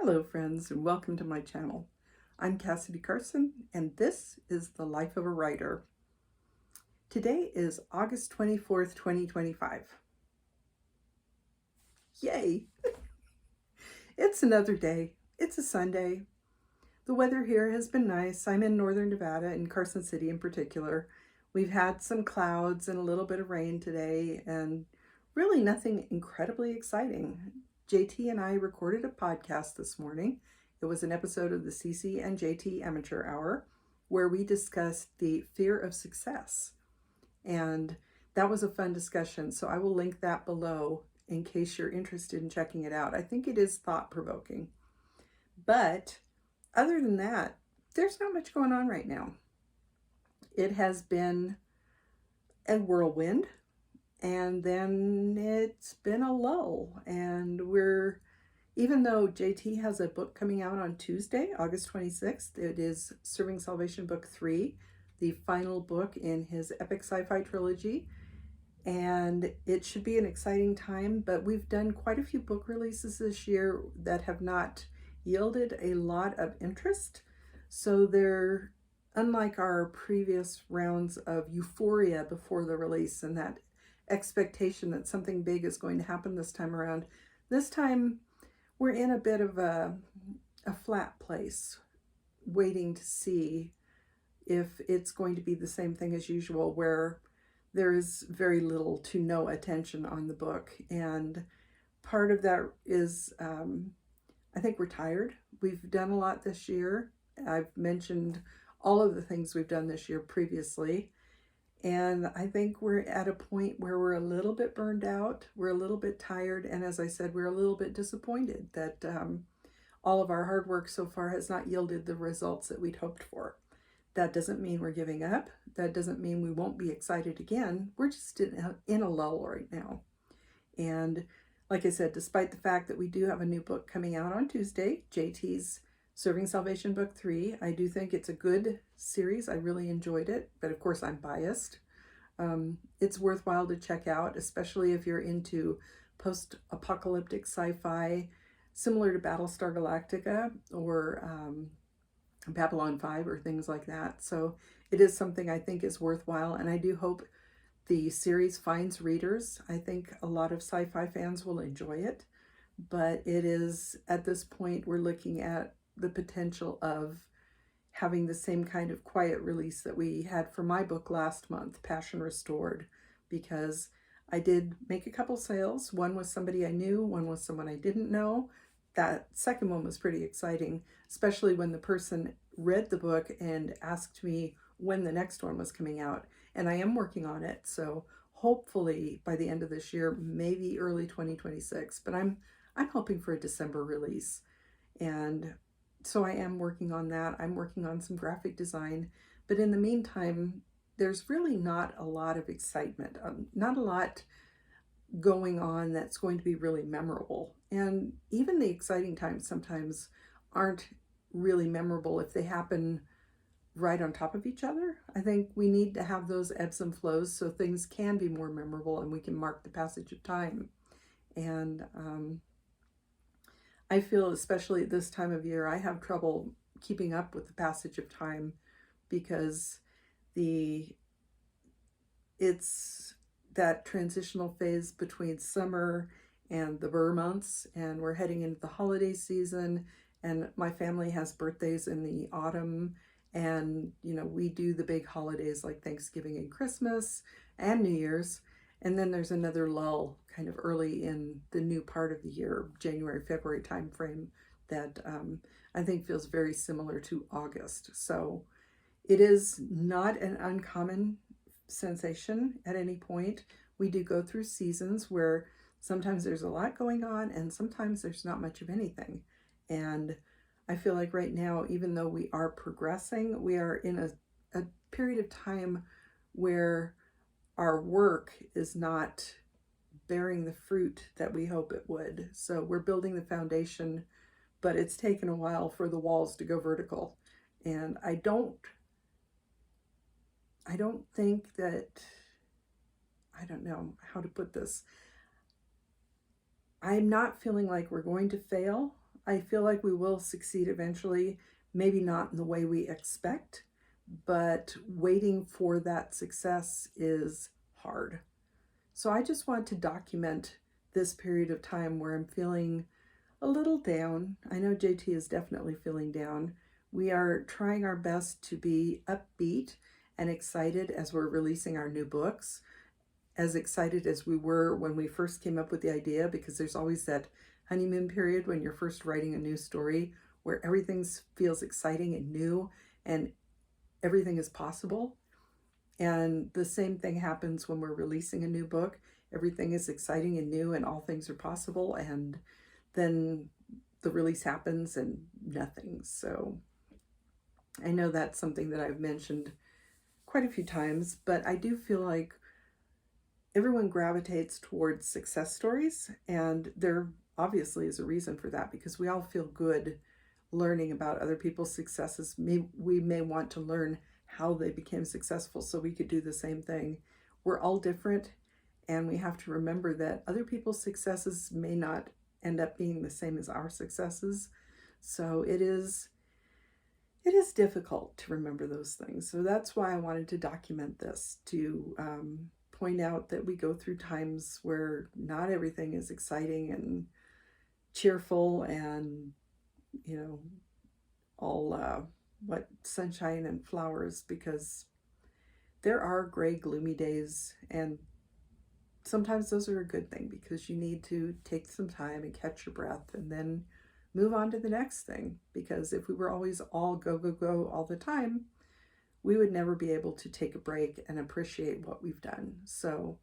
Hello friends and welcome to my channel. I'm Cassidy Carson and this is The Life of a Writer. Today is August 24th, 2025. Yay! It's another day. It's a Sunday. The weather here has been nice. I'm in northern Nevada, in Carson City in particular. We've had some clouds and a little bit of rain today and really nothing incredibly exciting. JT and I recorded a podcast this morning. It was an episode of the CC and JT Amateur Hour where we discussed the fear of success. And that was a fun discussion, so I will link that below in case you're interested in checking it out. I think it is thought-provoking. But other than that, there's not much going on right now. It has been a whirlwind, and then it's been a lull, and even though JT has a book coming out on Tuesday, August 26th, it is Serving Salvation Book 3, the final book in his epic sci-fi trilogy, and it should be an exciting time, but we've done quite a few book releases this year that have not yielded a lot of interest, so they're unlike our previous rounds of euphoria before the release and that expectation that something big is going to happen this time around. This time we're in a bit of a flat place, waiting to see if it's going to be the same thing as usual, where there is very little to no attention on the book. And part of that is, I think we're tired. We've done a lot this year. I've mentioned all of the things we've done this year previously. And I think we're at a point where we're a little bit burned out, we're a little bit tired, and as I said, we're a little bit disappointed that all of our hard work so far has not yielded the results that we'd hoped for. That doesn't mean we're giving up. That doesn't mean we won't be excited again. We're just in a lull right now. And like I said, despite the fact that we do have a new book coming out on Tuesday, JT's Serving Salvation Book 3. I do think it's a good series. I really enjoyed it, but of course I'm biased. It's worthwhile to check out, especially if you're into post-apocalyptic sci-fi, similar to Battlestar Galactica or Babylon 5 or things like that. So it is something I think is worthwhile, and I do hope the series finds readers. I think a lot of sci-fi fans will enjoy it, but it is, at this point, we're looking at the potential of having the same kind of quiet release that we had for my book last month, Passion Restored, because I did make a couple sales. One was somebody I knew, one was someone I didn't know. That second one was pretty exciting, especially when the person read the book and asked me when the next one was coming out. And I am working on it, so hopefully by the end of this year, maybe early 2026, but I'm hoping for a December release. And so I am working on that. I'm working on some graphic design, but in the meantime, there's really not a lot of excitement, not a lot going on that's going to be really memorable. And even the exciting times sometimes aren't really memorable if they happen right on top of each other. I think we need to have those ebbs and flows so things can be more memorable and we can mark the passage of time. And I feel, especially at this time of year, I have trouble keeping up with the passage of time because it's that transitional phase between summer and the Burr months, and we're heading into the holiday season, and my family has birthdays in the autumn, and we do the big holidays like Thanksgiving and Christmas and New Year's. And then there's another lull kind of early in the new part of the year, January, February timeframe, that I think feels very similar to August. So it is not an uncommon sensation at any point. We do go through seasons where sometimes there's a lot going on and sometimes there's not much of anything. And I feel like right now, even though we are progressing, we are in a period of time where our work is not bearing the fruit that we hope it would. So we're building the foundation, but it's taken a while for the walls to go vertical. And I don't think that, I don't know how to put this. I'm not feeling like we're going to fail. I feel like we will succeed eventually, maybe not in the way we expect, but waiting for that success is hard. So I just want to document this period of time where I'm feeling a little down. I know JT is definitely feeling down. We are trying our best to be upbeat and excited as we're releasing our new books, as excited as we were when we first came up with the idea, because there's always that honeymoon period when you're first writing a new story where everything feels exciting and new and everything is possible. And the same thing happens when we're releasing a new book. Everything is exciting and new and all things are possible. And then the release happens and nothing. So I know that's something that I've mentioned quite a few times, but I do feel like everyone gravitates towards success stories, and there obviously is a reason for that, because we all feel good learning about other people's successes. We may want to learn how they became successful so we could do the same thing. We're all different, and we have to remember that other people's successes may not end up being the same as our successes. So it is difficult to remember those things. So that's why I wanted to document this, to point out that we go through times where not everything is exciting and cheerful and, all what sunshine and flowers, because there are gray, gloomy days, and sometimes those are a good thing, because you need to take some time and catch your breath and then move on to the next thing. Because if we were always all go, go, go all the time, we would never be able to take a break and appreciate what we've done. So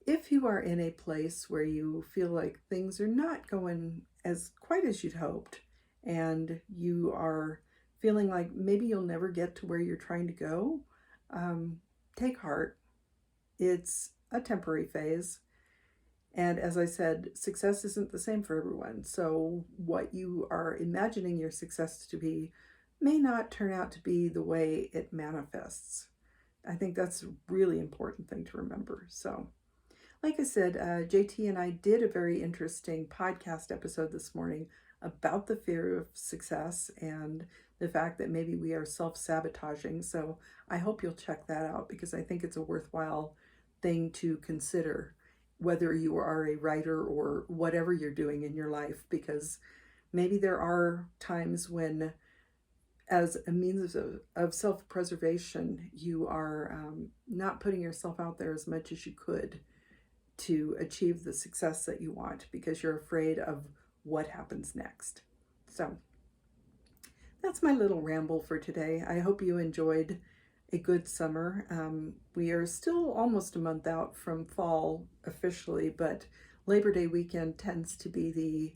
if you are in a place where you feel like things are not going as quite as you'd hoped, and you are feeling like maybe you'll never get to where you're trying to go, take heart. It's a temporary phase. And as I said, success isn't the same for everyone. So what you are imagining your success to be may not turn out to be the way it manifests. I think that's a really important thing to remember. So, like I said, JT and I did a very interesting podcast episode this morning about the fear of success and the fact that maybe we are self-sabotaging. So I hope you'll check that out, because I think it's a worthwhile thing to consider, whether you are a writer or whatever you're doing in your life, because maybe there are times when, as a means of self-preservation, you are not putting yourself out there as much as you could to achieve the success that you want, because you're afraid of what happens next. So that's my little ramble for today. I hope you enjoyed a good summer. We are still almost a month out from fall officially, but Labor Day weekend tends to be the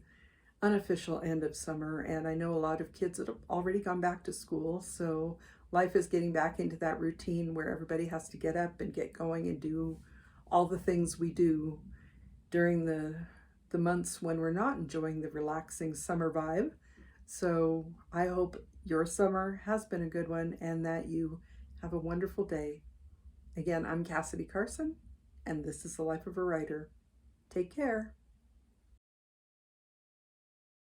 unofficial end of summer, and I know a lot of kids that have already gone back to school, so life is getting back into that routine where everybody has to get up and get going and do all the things we do during the months when we're not enjoying the relaxing summer vibe. So I hope your summer has been a good one and that you have a wonderful day. Again, I'm Cassidy Carson, and this is The Life of a Writer. Take care.